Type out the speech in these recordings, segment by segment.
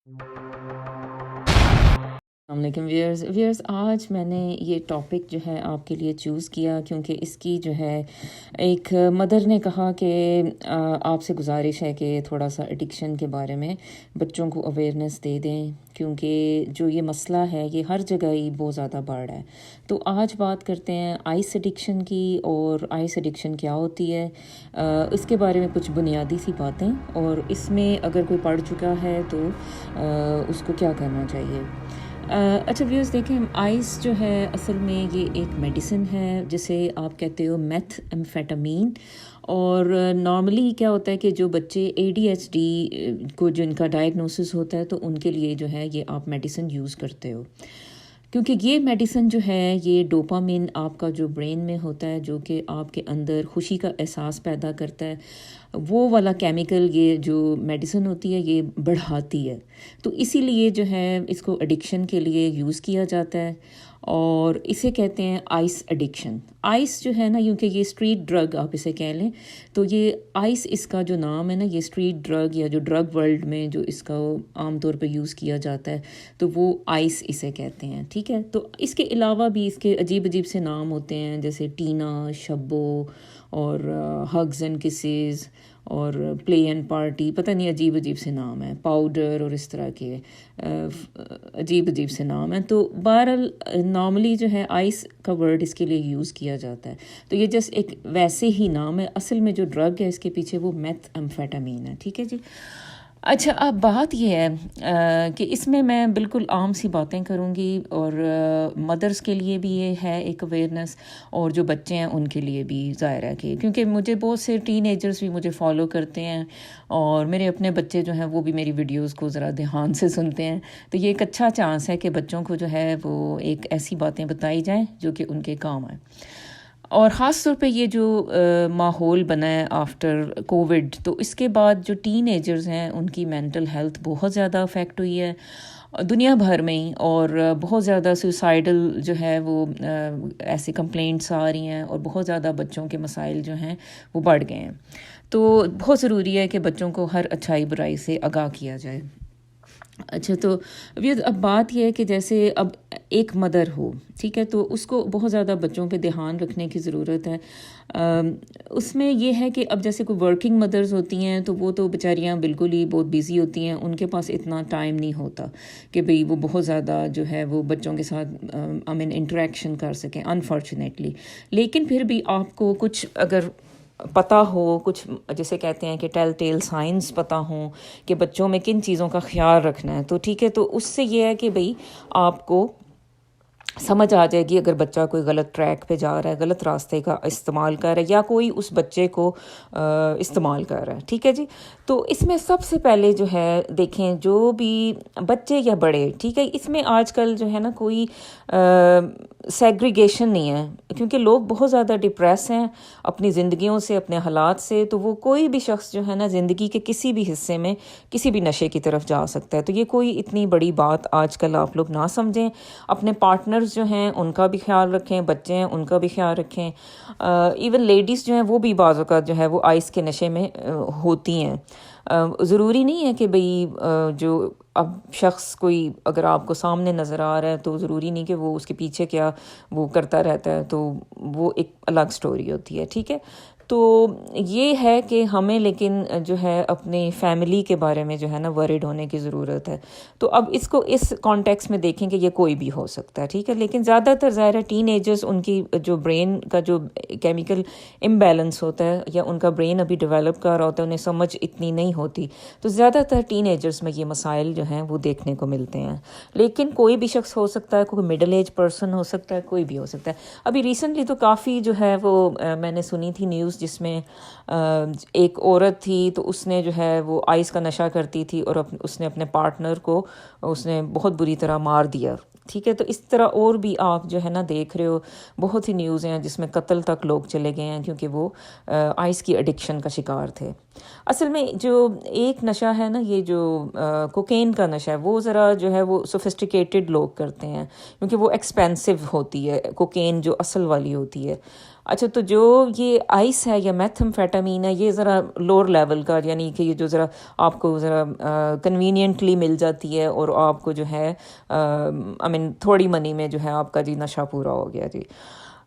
السلام علیکم ویئرز آج میں نے یہ ٹاپک جو ہے آپ کے لیے چوز کیا کیونکہ اس کی جو ہے ایک مدر نے کہا کہ آپ سے گزارش ہے کہ تھوڑا سا ایڈکشن کے بارے میں بچوں کو اویئرنیس دے دیں، کیونکہ جو یہ مسئلہ ہے یہ ہر جگہ ہی بہت زیادہ بڑھ رہا ہے۔ تو آج بات کرتے ہیں آئس ایڈکشن کی، اور آئس ایڈکشن کیا ہوتی ہے، اس کے بارے میں کچھ بنیادی سی باتیں، اور اس میں اگر کوئی پڑھ چکا ہے تو اس کو کیا کرنا چاہیے۔ اچھا ویوز دیکھیں، آئس جو ہے اصل میں یہ ایک میڈیسن ہے جسے آپ کہتے ہو میتھ ایمفیٹامین، اور نارملی کیا ہوتا ہے کہ جو بچے ADHD کو جن کا ڈائگنوسس ہوتا ہے تو ان کے لیے جو ہے یہ آپ میڈیسن یوز کرتے ہو، کیونکہ یہ میڈیسن جو ہے یہ ڈوپامین آپ کا جو برین میں ہوتا ہے، جو کہ آپ کے اندر خوشی کا احساس پیدا کرتا ہے، وہ والا کیمیکل یہ جو میڈیسن ہوتی ہے یہ بڑھاتی ہے۔ تو اسی لیے جو ہے اس کو ایڈکشن کے لیے یوز کیا جاتا ہے، اور اسے کہتے ہیں آئس ایڈکشن۔ آئس جو ہے نا، کیونکہ یہ اسٹریٹ ڈرگ آپ اسے کہہ لیں، تو یہ آئس اس کا جو نام ہے نا، یہ اسٹریٹ ڈرگ یا جو ڈرگ ورلڈ میں جو اس کا عام طور پہ یوز کیا جاتا ہے تو وہ آئس اسے کہتے ہیں، ٹھیک ہے۔ تو اس کے علاوہ بھی اس کے عجیب عجیب سے نام ہوتے ہیں، جیسے ٹینا، شبو، اور ہگز اینڈ کسز، اور پلے اینڈ پارٹی، پتہ نہیں عجیب عجیب سے نام ہیں، پاؤڈر اور اس طرح کے عجیب عجیب سے نام ہیں۔ تو بہرحال نارملی جو ہے آئس کا ورڈ اس کے لیے یوز کیا جاتا ہے، تو یہ جسٹ ایک ویسے ہی نام ہے، اصل میں جو ڈرگ ہے اس کے پیچھے وہ میتھ ایمفیٹامین ہے، ٹھیک ہے جی۔ اچھا، اب بات یہ ہے کہ اس میں بالکل عام سی باتیں کروں گی، اور مدرس کے لیے بھی یہ ہے ایک اویئرنیس، اور جو بچے ہیں ان کے لیے بھی ظاہر ہے کہ کیونکہ مجھے بہت سے ٹین ایجرز بھی مجھے فالو کرتے ہیں، اور میرے اپنے بچے جو ہیں وہ بھی میری ویڈیوز کو ذرا دھیان سے سنتے ہیں، تو یہ ایک اچھا چانس ہے کہ بچوں کو جو ہے وہ ایک ایسی باتیں بتائی جائیں جو کہ ان کے کام آئیں۔ اور خاص طور پہ یہ جو ماحول بنا ہے آفٹر کووڈ، تو اس کے بعد جو ٹین ایجرز ہیں ان کی مینٹل ہیلتھ بہت زیادہ افیکٹ ہوئی ہے دنیا بھر میں ہی، اور بہت زیادہ سوسائڈل جو ہے وہ ایسے کمپلینٹس آ رہی ہیں، اور بہت زیادہ بچوں کے مسائل جو ہیں وہ بڑھ گئے ہیں۔ تو بہت ضروری ہے کہ بچوں کو ہر اچھائی برائی سے آگاہ کیا جائے۔ اچھا، تو اب بات یہ ہے کہ جیسے اب ایک مدر ہو، ٹھیک ہے، تو اس کو بہت زیادہ بچوں پہ دھیان رکھنے کی ضرورت ہے۔ اس میں یہ ہے کہ اب جیسے کوئی ورکنگ مدرز ہوتی ہیں تو وہ تو بیچاریاں بالکل ہی بہت بیزی ہوتی ہیں، ان کے پاس اتنا ٹائم نہیں ہوتا کہ بھئی وہ بہت زیادہ جو ہے وہ بچوں کے ساتھ انٹریکشن کر سکیں، انفارچونیٹلی۔ لیکن پھر بھی آپ کو کچھ اگر پتہ ہو، کچھ جسے کہتے ہیں کہ ٹیل ٹیل سائنس پتہ ہوں کہ بچوں میں کن چیزوں کا خیال رکھنا ہے، تو ٹھیک ہے، تو اس سے یہ ہے کہ بھئی آپ کو سمجھ آ جائے گی اگر بچہ کوئی غلط ٹریک پہ جا رہا ہے، غلط راستے کا استعمال کر رہا ہے، یا کوئی اس بچے کو استعمال کر رہا ہے، ٹھیک ہے جی۔ تو اس میں سب سے پہلے جو ہے دیکھیں، جو بھی بچے یا بڑے، ٹھیک ہے، اس میں آج کل جو ہے نا کوئی سیگریگیشن نہیں ہے، کیونکہ لوگ بہت زیادہ ڈپریس ہیں اپنی زندگیوں سے، اپنے حالات سے، تو وہ کوئی بھی شخص جو ہے نا زندگی کے کسی بھی حصے میں کسی بھی نشے کی طرف جا سکتا ہے، تو یہ کوئی اتنی بڑی بات آج کل آپ لوگ نہ سمجھیں۔ اپنے پارٹنرز جو ہیں ان کا بھی خیال رکھیں، بچے ہیں ان کا بھی خیال رکھیں، ایون لیڈیز جو ہیں وہ بھی بعض اوقات جو ہے وہ آئس کے نشے میں ہوتی ہیں۔ ضروری نہیں ہے کہ بھئی جو اب شخص کوئی اگر آپ کو سامنے نظر آ رہا ہے تو ضروری نہیں کہ وہ اس کے پیچھے کیا وہ کرتا رہتا ہے، تو وہ ایک الگ سٹوری ہوتی ہے، ٹھیک ہے۔ تو یہ ہے کہ ہمیں لیکن جو ہے اپنی فیملی کے بارے میں جو ہے نا ورڈ ہونے کی ضرورت ہے۔ تو اب اس کو اس کانٹیکس میں دیکھیں کہ یہ کوئی بھی ہو سکتا ہے، ٹھیک ہے، لیکن زیادہ تر ظاہر ہے ٹین ایجرز، ان کی جو برین کا جو کیمیکل امبیلنس ہوتا ہے، یا ان کا برین ابھی ڈیولپ کر رہا ہوتا ہے، انہیں سمجھ اتنی نہیں ہوتی، تو زیادہ تر ٹین ایجرز میں یہ مسائل جو ہیں وہ دیکھنے کو ملتے ہیں۔ لیکن کوئی بھی شخص ہو سکتا ہے، کوئی مڈل ایج پرسن ہو سکتا ہے، کوئی بھی ہو سکتا ہے۔ ابھی ریسنٹلی تو کافی جو ہے وہ میں نے سنی تھی نیوز، جس میں ایک عورت تھی، تو اس نے جو ہے وہ آئس کا نشہ کرتی تھی، اور اس نے اپنے پارٹنر کو اس نے بہت بری طرح مار دیا، ٹھیک ہے۔ تو اس طرح اور بھی آپ جو ہے نا دیکھ رہے ہو بہت ہی نیوز ہیں جس میں قتل تک لوگ چلے گئے ہیں، کیونکہ وہ آئس کی ایڈکشن کا شکار تھے۔ اصل میں جو ایک نشہ ہے نا، یہ جو کوکین کا نشہ ہے، وہ ذرا جو ہے وہ سوفسٹیکیٹڈ لوگ کرتے ہیں، کیونکہ وہ ایکسپینسو ہوتی ہے کوکین جو اصل والی ہوتی ہے۔ اچھا تو جو یہ آئس ہے یا میتھمفیٹامین ہے یہ ذرا لوور لیول کا، یعنی کہ یہ جو ذرا آپ کو ذرا کنوینئنٹلی مل جاتی ہے اور آپ کو جو ہے آئی مین تھوڑی منی میں جو ہے آپ کا جی نشہ پورا ہو گیا جی.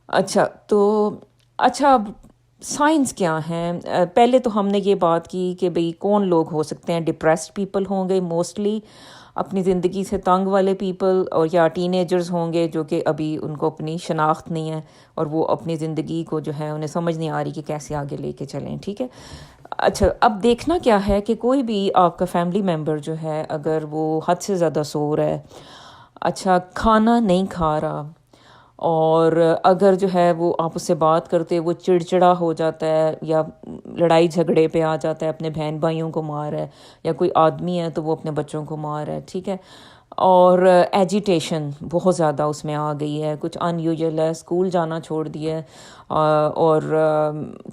اچھا تو اچھا اب سائنس کیا ہیں؟ پہلے تو ہم نے یہ بات کی کہ بھئی کون لوگ ہو سکتے ہیں. ڈپریسڈ پیپل ہوں گے موسٹلی، اپنی زندگی سے تنگ والے پیپل، اور یا ٹین ایجرز ہوں گے جو کہ ابھی ان کو اپنی شناخت نہیں ہے اور وہ اپنی زندگی کو جو ہے انہیں سمجھ نہیں آ رہی کہ کیسے آگے لے کے چلیں. ٹھیک ہے. اچھا اب دیکھنا کیا ہے کہ کوئی بھی آپ کا فیملی ممبر جو ہے اگر وہ حد سے زیادہ سو رہا ہے، اچھا کھانا نہیں کھا رہا، اور اگر جو ہے وہ آپ اس سے بات کرتے وہ چڑچڑا ہو جاتا ہے یا لڑائی جھگڑے پہ آ جاتا ہے، اپنے بہن بھائیوں کو مار ہے، یا کوئی آدمی ہے تو وہ اپنے بچوں کو مار ہے. ٹھیک ہے. اور ایجیٹیشن بہت زیادہ اس میں آ گئی ہے، کچھ ان یوزل ہے، اسکول جانا چھوڑ دیا ہے اور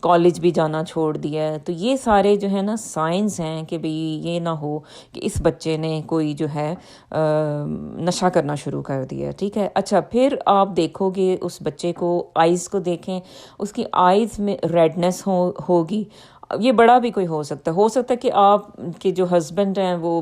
کالج بھی جانا چھوڑ دیا ہے. تو یہ سارے جو ہے نا سائنز ہیں کہ بھئی یہ نہ ہو کہ اس بچے نے کوئی جو ہے نشہ کرنا شروع کر دیا. ٹھیک ہے. اچھا پھر آپ دیکھو گے اس بچے کو، آئز کو دیکھیں، اس کی آئز میں ریڈنس ہوگی. یہ بڑا بھی کوئی ہو سکتا ہے کہ آپ کے جو ہسبینڈ ہیں وہ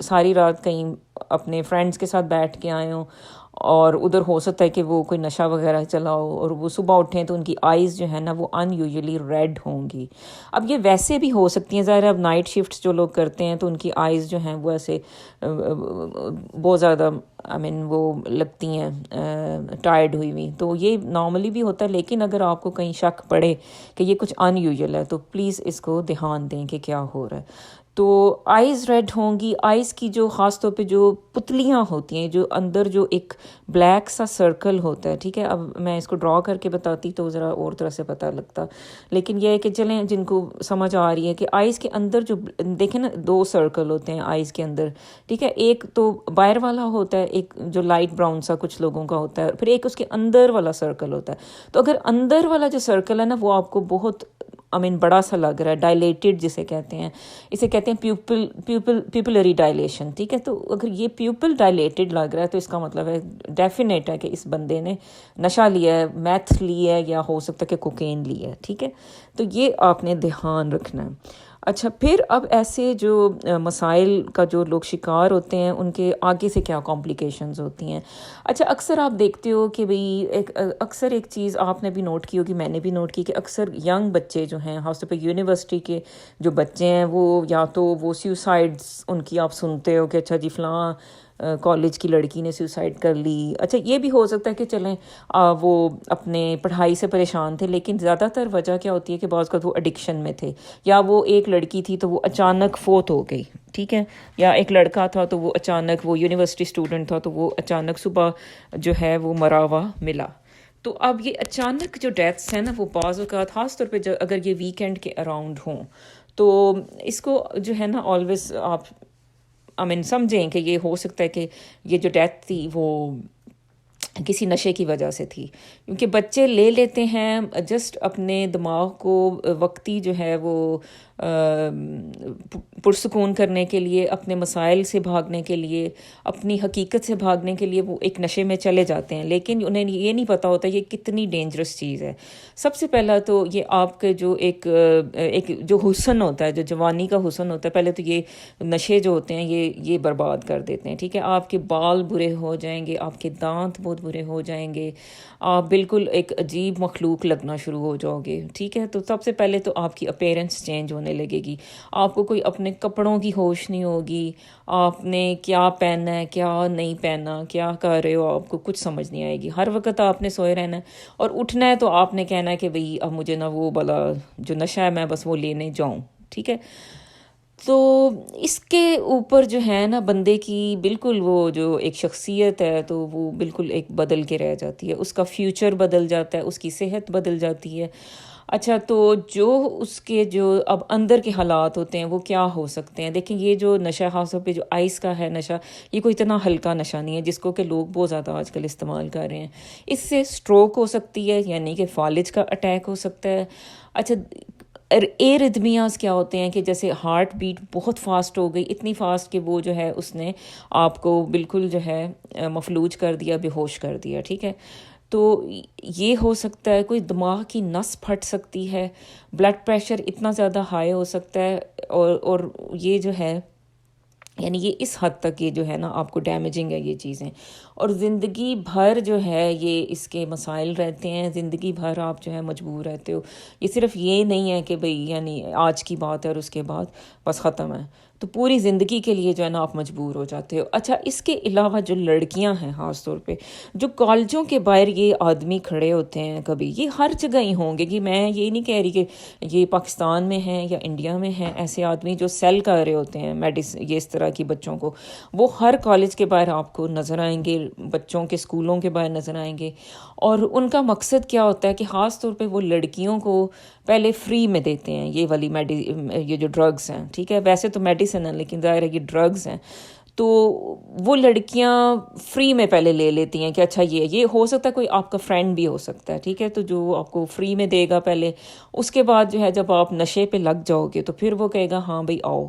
ساری رات کہیں اپنے فرینڈس کے ساتھ بیٹھ کے آئے ہوں، اور ادھر ہو سکتا ہے کہ وہ کوئی نشہ وغیرہ چلا ہو، اور وہ صبح اٹھیں تو ان کی آئز جو ہے نا وہ ان یوزلی ریڈ ہوں گی. اب یہ ویسے بھی ہو سکتی ہیں، ظاہر اب نائٹ شفٹس جو لوگ کرتے ہیں تو ان کی آئز جو ہیں وہ ایسے بہت زیادہ آئی مین وہ لگتی ہیں ٹائرڈ ہوئی ہوئی. تو یہ نارملی بھی ہوتا ہے، لیکن اگر آپ کو کہیں شک پڑے کہ یہ کچھ ان یوزل ہے تو پلیز اس کو دھیان دیں کہ کیا ہو رہا ہے. تو آئز ریڈ ہوں گی. آئز کی جو خاص طور پہ جو پتلیاں ہوتی ہیں، جو اندر جو ایک بلیک سا سرکل ہوتا ہے. ٹھیک ہے. اب میں اس کو ڈرا کر کے بتاتی تو ذرا اور طرح سے پتہ لگتا، لیکن یہ ہے کہ چلیں جن کو سمجھ آ رہی ہے کہ آئز کے اندر جو دیکھیں نا دو سرکل ہوتے ہیں آئز کے اندر. ٹھیک ہے. ایک تو باہر والا ہوتا ہے، ایک جو لائٹ براؤن سا کچھ لوگوں کا ہوتا ہے، پھر ایک اس کے اندر والا سرکل ہوتا ہے. تو اگر اندر والا جو سرکل ہے نا وہ آپ کو بہت بڑا سا لگ رہا ہے، ڈائلیٹڈ جسے کہتے ہیں، اسے کہتے ہیں پیپلری ڈائلیشن. ٹھیک ہے. تو اگر یہ پیپل ڈائلیٹڈ لگ رہا ہے تو اس کا مطلب ہے ڈیفینیٹ ہے کہ اس بندے نے نشہ لیا ہے، میتھ لیا ہے، یا ہو سکتا ہے کہ کوکین لیا ہے. ٹھیک ہے. تو یہ آپ نے دھیان رکھنا ہے. اچھا پھر اب ایسے جو مسائل کا جو لوگ شکار ہوتے ہیں ان کے آگے سے کیا کمپلیکیشنز ہوتی ہیں. اچھا اکثر آپ دیکھتے ہو کہ بھئی اکثر ایک چیز آپ نے بھی نوٹ کی ہوگی، میں نے بھی نوٹ کی، کہ اکثر ینگ بچے جو ہیں خاص طور پہ یونیورسٹی کے جو بچے ہیں وہ یا تو وہ سیوسائڈس ان کی آپ سنتے ہو کہ اچھا جی فلاں کالج کی لڑکی نے سیوسائڈ کر لی. اچھا یہ بھی ہو سکتا ہے کہ چلیں وہ اپنے پڑھائی سے پریشان تھے، لیکن زیادہ تر وجہ کیا ہوتی ہے کہ بعض اوقات وہ ایڈکشن میں تھے، یا وہ ایک لڑکی تھی تو وہ اچانک فوت ہو گئی. ٹھیک ہے. یا ایک لڑکا تھا تو وہ اچانک، وہ یونیورسٹی اسٹوڈنٹ تھا تو وہ اچانک صبح جو ہے وہ مرا ہوا ملا. تو اب یہ اچانک جو ڈیتھس ہیں نا وہ بعض اوقات خاص طور پہ اگر یہ ویکینڈ کے اراؤنڈ ہوں تو اس کو جو ہے نا آلویز آپ سمجھیں کہ یہ ہو سکتا ہے کہ یہ جو ڈیتھ تھی وہ کسی نشے کی وجہ سے تھی. کیونکہ بچے لے لیتے ہیں جسٹ اپنے دماغ کو وقتی جو ہے وہ پرسکون کرنے کے لیے، اپنے مسائل سے بھاگنے کے لیے، اپنی حقیقت سے بھاگنے کے لیے وہ ایک نشے میں چلے جاتے ہیں، لیکن انہیں یہ نہیں پتہ ہوتا یہ کتنی ڈینجرس چیز ہے. سب سے پہلا تو یہ آپ کے جو ایک جو حسن ہوتا ہے، جو جوانی کا حسن ہوتا ہے، پہلے تو یہ نشے جو ہوتے ہیں یہ برباد کر دیتے ہیں. ٹھیک ہے. آپ کے بال برے ہو جائیں گے، آپ کے دانت بہت برے ہو جائیں گے، آپ بالکل ایک عجیب مخلوق لگنا شروع ہو جاؤ گے. ٹھیک ہے. تو سب سے پہلے تو آپ کی اپیرنس چینج ہونے لگے گی، آپ کو کوئی اپنے کپڑوں کی ہوش نہیں ہوگی، آپ نے کیا پہننا ہے کیا نہیں پہننا، کیا کر رہے ہو آپ کو کچھ سمجھ نہیں آئے گی. ہر وقت آپ نے سوئے رہنا ہے، اور اٹھنا ہے تو آپ نے کہنا ہے کہ بھئی اب مجھے نہ وہ بلا جو نشہ ہے میں بس وہ لینے جاؤں. ٹھیک ہے. تو اس کے اوپر جو ہے نا بندے کی بالکل وہ جو ایک شخصیت ہے تو وہ بالکل ایک بدل کے رہ جاتی ہے، اس کا فیوچر بدل جاتا ہے، اس کی صحت بدل جاتی ہے. اچھا تو جو اس کے جو اب اندر کے حالات ہوتے ہیں وہ کیا ہو سکتے ہیں. دیکھیں یہ جو نشہ خاص طور پہ جو آئس کا ہے نشہ، یہ کوئی اتنا ہلکا نشہ نہیں ہے جس کو کہ لوگ بہت زیادہ آج کل استعمال کر رہے ہیں. اس سے سٹروک ہو سکتی ہے، یعنی کہ فالج کا اٹیک ہو سکتا ہے. اچھا ایرتھمیاز کیا ہوتے ہیں کہ جیسے ہارٹ بیٹ بہت فاسٹ ہو گئی، اتنی فاسٹ کہ وہ جو ہے اس نے آپ کو بالکل جو ہے مفلوج کر دیا، بے ہوش کر دیا. ٹھیک ہے. تو یہ ہو سکتا ہے کوئی دماغ کی نس پھٹ سکتی ہے، بلڈ پریشر اتنا زیادہ ہائی ہو سکتا ہے، اور یہ جو ہے یعنی یہ اس حد تک یہ جو ہے نا آپ کو ڈیمیجنگ ہے یہ چیزیں، اور زندگی بھر جو ہے یہ اس کے مسائل رہتے ہیں، زندگی بھر آپ جو ہے مجبور رہتے ہو. یہ صرف یہ نہیں ہے کہ بھئی یعنی آج کی بات ہے اور اس کے بعد بس ختم ہے، تو پوری زندگی کے لیے جو ہے نا آپ مجبور ہو جاتے ہو. اچھا، اس کے علاوہ جو لڑکیاں ہیں خاص طور پہ جو کالجوں کے باہر یہ آدمی کھڑے ہوتے ہیں، کبھی یہ ہر جگہ ہی ہوں گے، کہ میں یہ نہیں کہہ رہی کہ یہ پاکستان میں ہیں یا انڈیا میں ہیں، ایسے آدمی جو سیل کر رہے ہوتے ہیں یہ اس طرح کی بچوں کو، وہ ہر کالج کے باہر آپ کو نظر آئیں گے، بچوں کے اسکولوں کے باہر نظر آئیں گے. اور ان کا مقصد کیا ہوتا ہے کہ خاص طور پہ وہ لڑکیوں کو پہلے فری میں دیتے ہیں یہ والی یہ جو ڈرگز ہیں، ٹھیک ہے، ویسے تو میڈیسن ہیں لیکن ظاہر ہے یہ ڈرگز ہیں، تو وہ لڑکیاں فری میں پہلے لے لیتی ہیں کہ اچھا یہ ہو سکتا ہے کوئی آپ کا فرینڈ بھی ہو سکتا ہے، ٹھیک ہے، تو جو آپ کو فری میں دے گا پہلے، اس کے بعد جو ہے جب آپ نشے پہ لگ جاؤ گے تو پھر وہ کہے گا ہاں بھئی آؤ،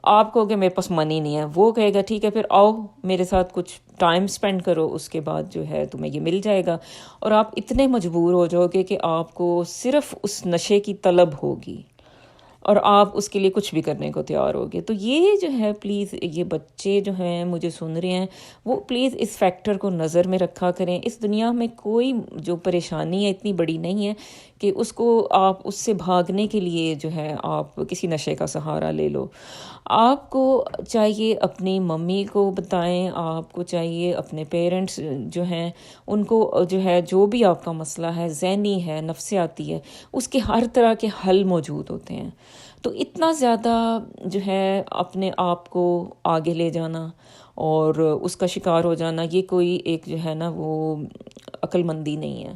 آپ کہو گے میرے پاس منی نہیں ہے، وہ کہے گا ٹھیک ہے پھر آؤ میرے ساتھ کچھ ٹائم سپینڈ کرو، اس کے بعد جو ہے تمہیں یہ مل جائے گا، اور آپ اتنے مجبور ہو جاؤ گے کہ آپ کو صرف اس نشے کی طلب ہوگی اور آپ اس کے لیے کچھ بھی کرنے کو تیار ہوگے. تو یہ جو ہے پلیز یہ بچے جو ہیں مجھے سن رہے ہیں وہ پلیز اس فیکٹر کو نظر میں رکھا کریں. اس دنیا میں کوئی جو پریشانی ہے اتنی بڑی نہیں ہے کہ اس کو آپ اس سے بھاگنے کے لیے جو ہے آپ کسی نشے کا سہارا لے لو. آپ کو چاہیے اپنی ممی کو بتائیں، آپ کو چاہیے اپنے پیرنٹس جو ہیں ان کو جو ہے جو بھی آپ کا مسئلہ ہے، ذہنی ہے، نفسیاتی ہے، اس کے ہر طرح کے حل موجود ہوتے ہیں. تو اتنا زیادہ جو ہے اپنے آپ کو آگے لے جانا اور اس کا شکار ہو جانا، یہ کوئی ایک جو ہے نا وہ عقل مندی نہیں ہے،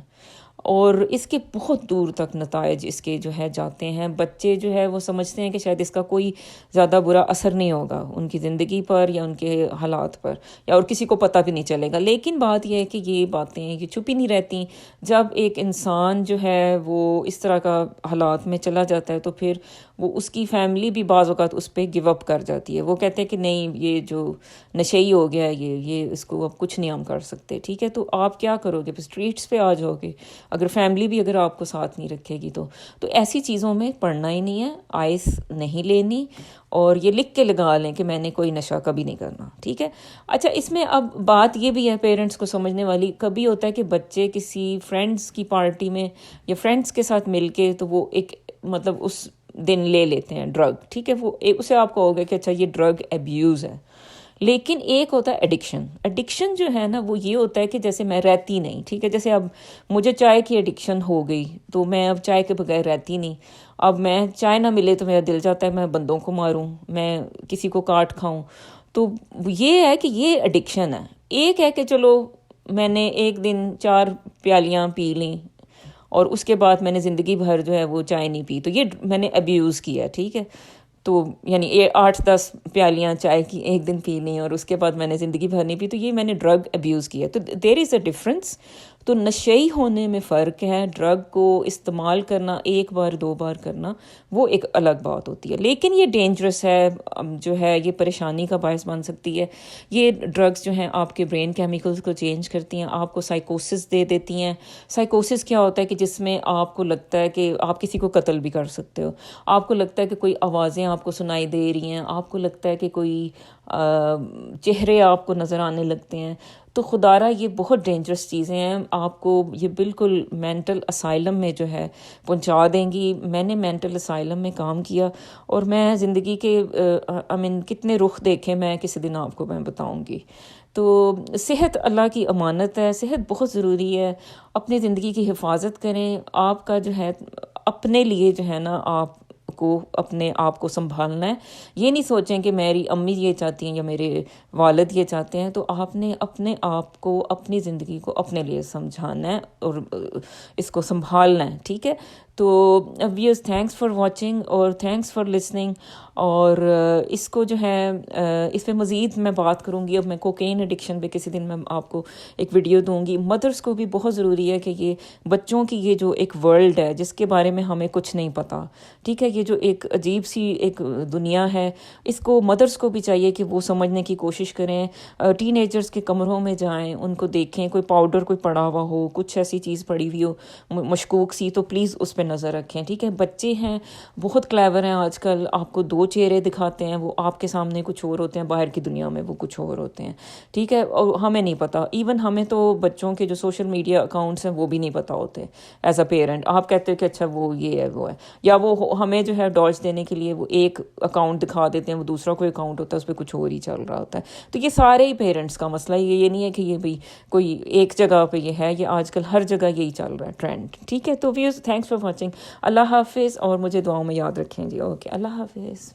اور اس کے بہت دور تک نتائج اس کے جو ہے جاتے ہیں. بچے جو ہے وہ سمجھتے ہیں کہ شاید اس کا کوئی زیادہ برا اثر نہیں ہوگا ان کی زندگی پر یا ان کے حالات پر، یا اور کسی کو پتہ بھی نہیں چلے گا. لیکن بات یہ ہے کہ یہ باتیں یہ چھپی نہیں رہتی. جب ایک انسان جو ہے وہ اس طرح کا حالات میں چلا جاتا ہے تو پھر وہ اس کی فیملی بھی بعض اوقات اس پہ گیو اپ کر جاتی ہے. وہ کہتے ہیں کہ نہیں یہ جو نشئی ہو گیا یہ اس کو اب کچھ نہیں ہم کر سکتے، ٹھیک ہے. تو آپ کیا کرو گے؟ اسٹریٹس پہ آ جاؤ گے اگر فیملی بھی اگر آپ کو ساتھ نہیں رکھے گی تو ایسی چیزوں میں پڑھنا ہی نہیں ہے، آئس نہیں لینی، اور یہ لکھ کے لگا لیں کہ میں نے کوئی نشہ کبھی نہیں کرنا، ٹھیک ہے. اچھا، اس میں اب بات یہ بھی ہے پیرنٹس کو سمجھنے والی، کبھی ہوتا ہے کہ بچے کسی فرینڈس کی پارٹی میں یا فرینڈس کے ساتھ مل کے تو وہ ایک مطلب اس دن لے لیتے ہیں ڈرگ، ٹھیک ہے، وہ اسے آپ کہو گے کہ اچھا یہ ڈرگ ایبیوز ہے. لیکن ایک ہوتا ہے ایڈکشن جو ہے نا وہ یہ ہوتا ہے کہ جیسے میں رہتی نہیں، ٹھیک ہے، جیسے اب مجھے چائے کی ایڈکشن ہو گئی تو میں اب چائے کے بغیر رہتی نہیں. اب میں چائے نہ ملے تو میرا دل چاہتا ہے میں بندوں کو ماروں، میں کسی کو کاٹ کھاؤں. تو یہ ہے کہ یہ ایڈکشن ہے. ایک ہے کہ چلو میں نے ایک دن 4 پیالیاں پی لیں اور اس کے بعد میں نے زندگی بھر جو ہے وہ چائے نہیں پی، تو یہ میں نے ابیوز کیا، ٹھیک ہے. تو یعنی 8-10 پیالیاں چائے کی ایک دن پی لیں اور اس کے بعد میں نے زندگی بھر نہیں پی، تو یہ میں نے ڈرگ ابیوز کیا. تو دیر از اے ڈفرنس. تو نشئی ہونے میں فرق ہے. ڈرگ کو استعمال کرنا 1 بار 2 بار کرنا وہ ایک الگ بات ہوتی ہے، لیکن یہ ڈینجرس ہے، جو ہے یہ پریشانی کا باعث بن سکتی ہے. یہ ڈرگز جو ہیں آپ کے برین کیمیکلز کو چینج کرتی ہیں، آپ کو سائیکوسس دے دیتی ہیں. سائیکوسس کیا ہوتا ہے کہ جس میں آپ کو لگتا ہے کہ آپ کسی کو قتل بھی کر سکتے ہو، آپ کو لگتا ہے کہ کوئی آوازیں آپ کو سنائی دے رہی ہیں، آپ کو لگتا ہے کہ کوئی چہرے آپ کو نظر آنے لگتے ہیں. تو خدارہ یہ بہت ڈینجرس چیزیں ہیں، آپ کو یہ بالکل مینٹل اسائلم میں جو ہے پہنچا دیں گی. میں نے مینٹل اسائلم میں کام کیا اور میں زندگی کے کتنے رخ دیکھے میں کسی دن آپ کو میں بتاؤں گی. تو صحت اللہ کی امانت ہے، صحت بہت ضروری ہے. اپنی زندگی کی حفاظت کریں. آپ کا جو ہے اپنے لیے جو ہے نا آپ کو اپنے آپ کو سنبھالنا ہے. یہ نہیں سوچیں کہ میری امی یہ چاہتی ہیں یا میرے والد یہ چاہتے ہیں. تو آپ نے اپنے آپ کو اپنی زندگی کو اپنے لیے سمجھانا ہے اور اس کو سنبھالنا ہے، ٹھیک ہے. تو ویئرس تھینکس فار واچنگ اور تھینکس فار لسننگ. اور اس کو جو ہے اس پہ مزید میں بات کروں گی. اب میں کوکین ایڈکشن پہ کسی دن میں آپ کو ایک ویڈیو دوں گی. مدرس کو بھی بہت ضروری ہے کہ یہ بچوں کی یہ جو ایک ورلڈ ہے جس کے بارے میں ہمیں کچھ نہیں پتہ, ٹھیک ہے, یہ جو ایک عجیب سی ایک دنیا ہے, اس کو مدرس کو بھی چاہیے کہ وہ سمجھنے کی کوشش کریں. ٹین ایجرز کے کمروں میں جائیں, ان کو دیکھیں, کوئی پاؤڈر کوئی پڑا ہوا ہو, کچھ ایسی چیز پڑی ہوئی ہو مشکوک سی, تو پلیز اس پہ نظر رکھیں, ٹھیک ہے. بچے ہیں بہت کلیور ہیں آج کل, آپ کو دو چہرے دکھاتے ہیں, وہ آپ کے سامنے کچھ اور ہوتے ہیں, باہر کی دنیا میں وہ کچھ اور ہوتے ہیں, ٹھیک ہے. اور ہمیں نہیں پتہ, ایون ہمیں تو بچوں کے جو سوشل میڈیا اکاؤنٹس ہیں وہ بھی نہیں پتہ ہوتے ایز اے پیرنٹ. آپ کہتے ہیں کہ اچھا وہ یہ ہے وہ ہے, یا وہ ہمیں جو ہے ڈاج دینے کے لیے وہ ایک اکاؤنٹ دکھا دیتے ہیں, وہ دوسرا کوئی اکاؤنٹ ہوتا ہے اس پہ کچھ اور ہی چل رہا ہوتا ہے. تو یہ سارے ہی پیرنٹس کا مسئلہ, یہ نہیں ہے کہ یہ بھی کوئی ایک جگہ پہ یہ ہے, یہ آج کل ہر جگہ یہی چل رہا ہے ٹرینڈ, ٹھیک ہے. تو ویئرز تھینکس فار واچنگ. اللہ حافظ, اور مجھے دعاؤں میں یاد رکھیں جی. اوکے, اللہ حافظ.